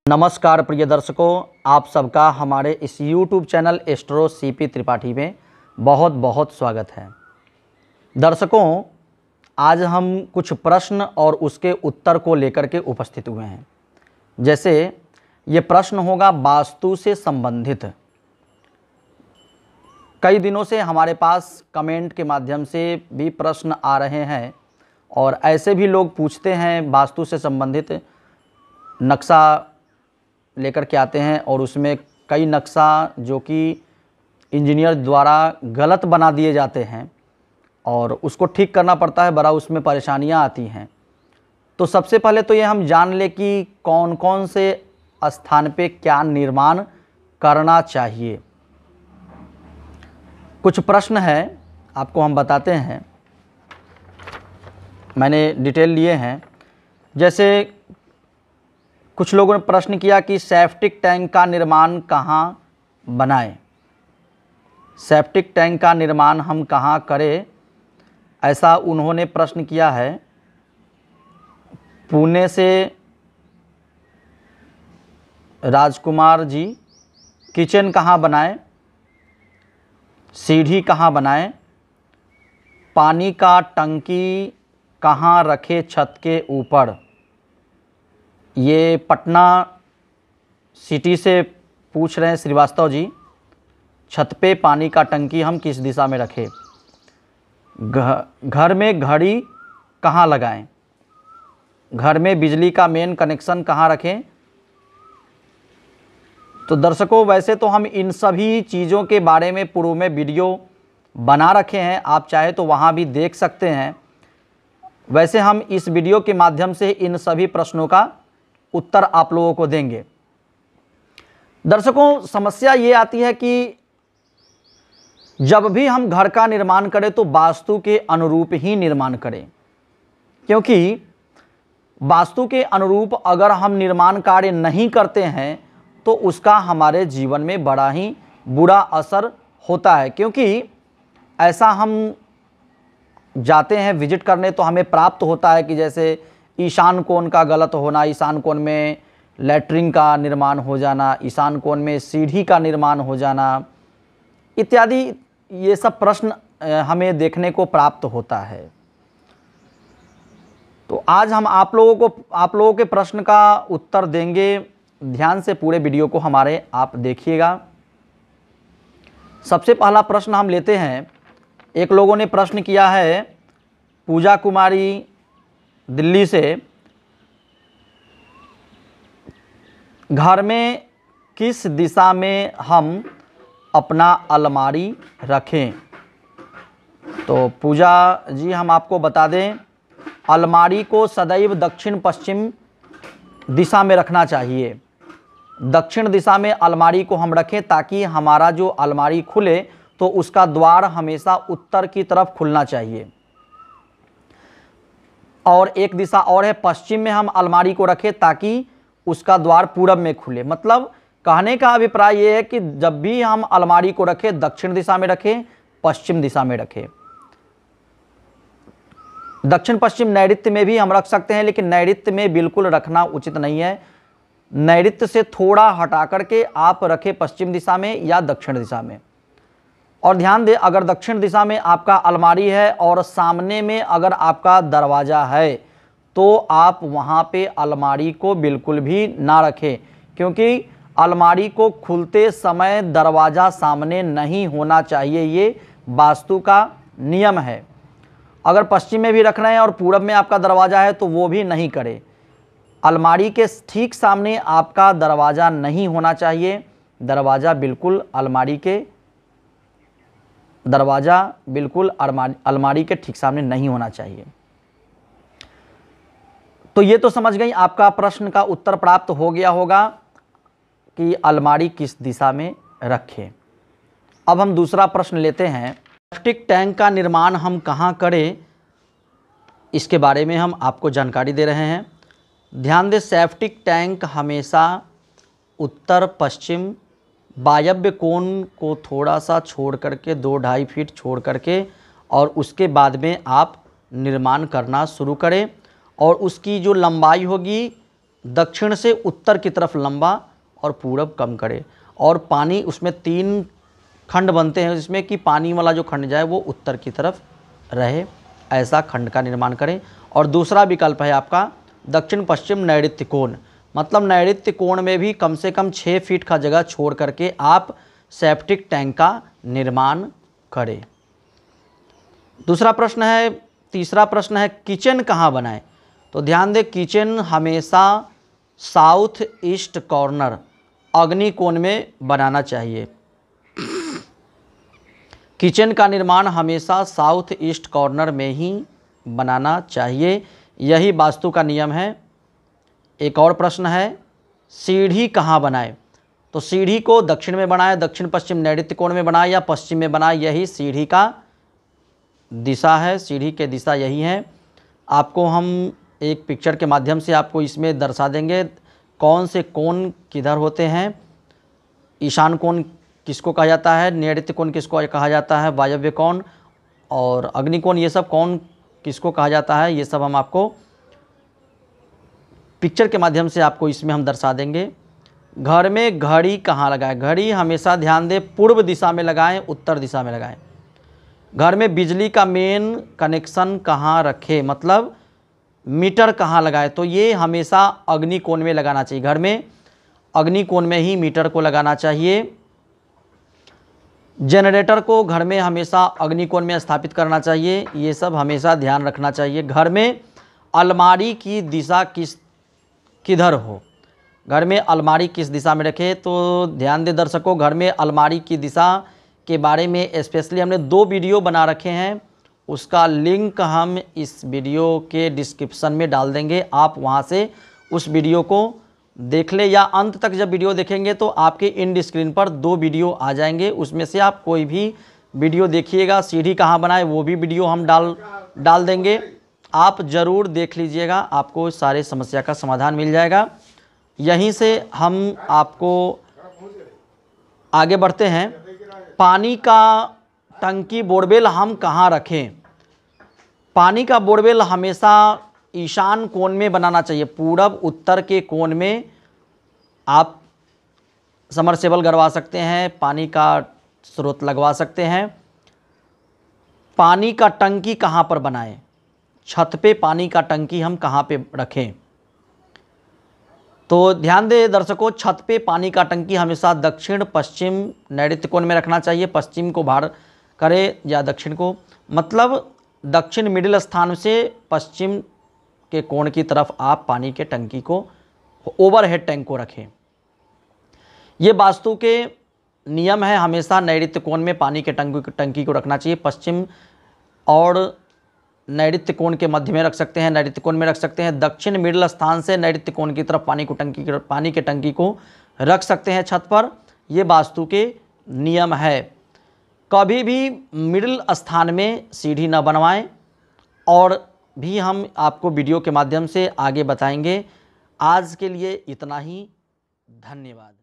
नमस्कार प्रिय दर्शकों, आप सबका हमारे इस YouTube channel astro CP Tripathi में बहुत बहुत स्वागत है। दर्शकों, आज हम कुछ प्रश्न और उसके उत्तर को लेकर के उपस्थित हुए हैं। जैसे ये प्रश्न होगा वास्तु से संबंधित। कई दिनों से हमारे पास कमेंट के माध्यम से भी प्रश्न आ रहे हैं और ऐसे भी लोग पूछते हैं वास्तु से संबंधित नक्शा लेकर के आते हैं और उसमें कई नक्शा जो कि इंजीनियर द्वारा गलत बना दिए जाते हैं और उसको ठीक करना पड़ता है, बड़ा उसमें परेशानियां आती हैं। तो सबसे पहले तो ये हम जान लें कि कौन कौन से स्थान पे क्या निर्माण करना चाहिए। कुछ प्रश्न है, आपको हम बताते हैं, मैंने डिटेल लिए हैं। जैसे कुछ लोगों ने प्रश्न किया कि सेप्टिक टैंक का निर्माण कहाँ बनाएं, सेप्टिक टैंक का निर्माण हम कहाँ करें, ऐसा उन्होंने प्रश्न किया है। पुणे से राजकुमार जी, किचन कहाँ बनाएं, सीढ़ी कहाँ बनाएं, पानी का टंकी कहाँ रखें छत के ऊपर। ये पटना सिटी से पूछ रहे हैं श्रीवास्तव जी। छत पे पानी का टंकी हम किस दिशा में रखें। घर में घड़ी कहाँ लगाएं, घर में बिजली का मेन कनेक्शन कहाँ रखें। तो दर्शकों, वैसे तो हम इन सभी चीज़ों के बारे में पूर्व में वीडियो बना रखे हैं, आप चाहे तो वहाँ भी देख सकते हैं। वैसे हम इस वीडियो के माध्यम से इन सभी प्रश्नों का उत्तर आप लोगों को देंगे। दर्शकों, समस्या ये आती है कि जब भी हम घर का निर्माण करें तो वास्तु के अनुरूप ही निर्माण करें, क्योंकि वास्तु के अनुरूप अगर हम निर्माण कार्य नहीं करते हैं तो उसका हमारे जीवन में बड़ा ही बुरा असर होता है। क्योंकि ऐसा हम जाते हैं विजिट करने तो हमें प्राप्त होता है कि जैसे ईशान कोण का गलत होना, ईशान कोण में लैट्रिन का निर्माण हो जाना, ईशान कोण में सीढ़ी का निर्माण हो जाना इत्यादि, ये सब प्रश्न हमें देखने को प्राप्त होता है। तो आज हम आप लोगों के प्रश्न का उत्तर देंगे। ध्यान से पूरे वीडियो को हमारे आप देखिएगा। सबसे पहला प्रश्न हम लेते हैं। एक लोगों ने प्रश्न किया है, पूजा कुमारी दिल्ली से, घर में किस दिशा में हम अपना अलमारी रखें। तो पूजा जी, हम आपको बता दें, अलमारी को सदैव दक्षिण पश्चिम दिशा में रखना चाहिए। दक्षिण दिशा में अलमारी को हम रखें ताकि हमारा जो अलमारी खुले तो उसका द्वार हमेशा उत्तर की तरफ खुलना चाहिए। और एक दिशा और है, पश्चिम में हम अलमारी को रखें ताकि उसका द्वार पूरब में खुले। मतलब कहने का अभिप्राय ये है कि जब भी हम अलमारी को रखें दक्षिण दिशा में रखें, पश्चिम दिशा में रखें। दक्षिण पश्चिम नैऋत्य में भी हम रख सकते हैं, लेकिन नैऋत्य में बिल्कुल रखना उचित नहीं है। नैऋत्य से थोड़ा हटा करके आप रखें पश्चिम दिशा में या दक्षिण दिशा में। और ध्यान दें, अगर दक्षिण दिशा में आपका अलमारी है और सामने में अगर आपका दरवाज़ा है तो आप वहाँ पे अलमारी को बिल्कुल भी ना रखें, क्योंकि अलमारी को खुलते समय दरवाज़ा सामने नहीं होना चाहिए। ये वास्तु का नियम है। अगर पश्चिम में भी रख रहे हैं और पूरब में आपका दरवाज़ा है तो वो भी नहीं करें। अलमारी के ठीक सामने आपका दरवाज़ा नहीं होना चाहिए। दरवाज़ा बिल्कुल अलमारी के ठीक सामने नहीं होना चाहिए। तो ये तो समझ गई, आपका प्रश्न का उत्तर प्राप्त हो गया होगा कि अलमारी किस दिशा में रखें। अब हम दूसरा प्रश्न लेते हैं, सेप्टिक टैंक का निर्माण हम कहाँ करें, इसके बारे में हम आपको जानकारी दे रहे हैं। ध्यान दें, सेप्टिक टैंक हमेशा उत्तर पश्चिम वायव्य कोण को थोड़ा सा छोड़ करके 2-2.5 फीट छोड़ करके और उसके बाद में आप निर्माण करना शुरू करें। और उसकी जो लंबाई होगी दक्षिण से उत्तर की तरफ लंबा और पूरब कम करे। और पानी उसमें 3 खंड बनते हैं जिसमें कि पानी वाला जो खंड जाए वो उत्तर की तरफ रहे, ऐसा खंड का निर्माण करें। और दूसरा विकल्प है आपका दक्षिण पश्चिम नैऋत्य कोण, मतलब नैऋत्य कोण में भी कम से कम 6 फीट का जगह छोड़ करके आप सेप्टिक टैंक का निर्माण करें। तीसरा प्रश्न है किचन कहाँ बनाएं। तो ध्यान दें, किचन हमेशा साउथ ईस्ट कॉर्नर अग्नि कोण में बनाना चाहिए। किचन का निर्माण हमेशा साउथ ईस्ट कॉर्नर में ही बनाना चाहिए, यही वास्तु का नियम है। एक और प्रश्न है सीढ़ी कहाँ बनाएं। तो सीढ़ी को दक्षिण में बनाएं, दक्षिण पश्चिम नैऋत्य कोण में बनाएं या पश्चिम में बनाएं, यही सीढ़ी का दिशा है, सीढ़ी के दिशा यही है। आपको हम एक पिक्चर के माध्यम से आपको इसमें दर्शा देंगे कौन से कोण किधर होते हैं। ईशान कोण किसको कहा जाता है, नैऋत्य कोण किसको कहा जाता है, वायव्य कोण और अग्नि कोण, ये सब कोण किसको कहा जाता है, ये सब हम आपको पिक्चर के माध्यम से आपको इसमें हम दर्शा देंगे। घर में घड़ी कहाँ लगाएं। घड़ी हमेशा ध्यान दें पूर्व दिशा में लगाएं, उत्तर दिशा में लगाएं। घर में बिजली का मेन कनेक्शन कहाँ रखें, मतलब मीटर कहाँ लगाएं। तो ये हमेशा अग्नि कोण में लगाना चाहिए, घर में अग्नि कोण में ही मीटर को लगाना चाहिए। जनरेटर को घर में हमेशा अग्नि कोण में स्थापित करना चाहिए, ये सब हमेशा ध्यान रखना चाहिए। घर में अलमारी की दिशा किधर हो, घर में अलमारी किस दिशा में रखें। तो ध्यान दें दर्शकों, घर में अलमारी की दिशा के बारे में स्पेशली हमने 2 वीडियो बना रखे हैं, उसका लिंक हम इस वीडियो के डिस्क्रिप्शन में डाल देंगे, आप वहां से उस वीडियो को देख ले, या अंत तक जब वीडियो देखेंगे तो आपके इन स्क्रीन पर 2 वीडियो आ जाएंगे, उसमें से आप कोई भी वीडियो देखिएगा। सीढ़ी कहाँ बनाए वो भी वीडियो हम डाल देंगे, आप ज़रूर देख लीजिएगा, आपको सारे समस्या का समाधान मिल जाएगा। यहीं से हम आपको आगे बढ़ते हैं। पानी का टंकी बोरवेल हम कहाँ रखें। पानी का बोरवेल हमेशा ईशान कोण में बनाना चाहिए, पूरब उत्तर के कोण में आप समरसेबल गड़वा सकते हैं, पानी का स्रोत लगवा सकते हैं। पानी का टंकी कहाँ पर बनाएं, छत पे पानी का टंकी हम कहाँ पे रखें। तो ध्यान दें दर्शकों, छत पे पानी का टंकी हमेशा दक्षिण पश्चिम नैऋत्य कोण में रखना चाहिए, पश्चिम को बाहर करें या दक्षिण को, मतलब दक्षिण मिडिल स्थान से पश्चिम के कोण की तरफ आप पानी के टंकी को, ओवरहेड टैंक को रखें। ये वास्तु के नियम है, हमेशा नैऋत्य कोण में पानी के टंकी को रखना चाहिए। पश्चिम और नैऋत्य कोण के मध्य में रख सकते हैं, नैऋत्य कोण में रख सकते हैं, दक्षिण मिडिल स्थान से नैऋत्य कोण की तरफ पानी के टंकी को रख सकते हैं छत पर। ये वास्तु के नियम है। कभी भी मिडिल स्थान में सीढ़ी न बनवाएं, और भी हम आपको वीडियो के माध्यम से आगे बताएंगे। आज के लिए इतना ही, धन्यवाद।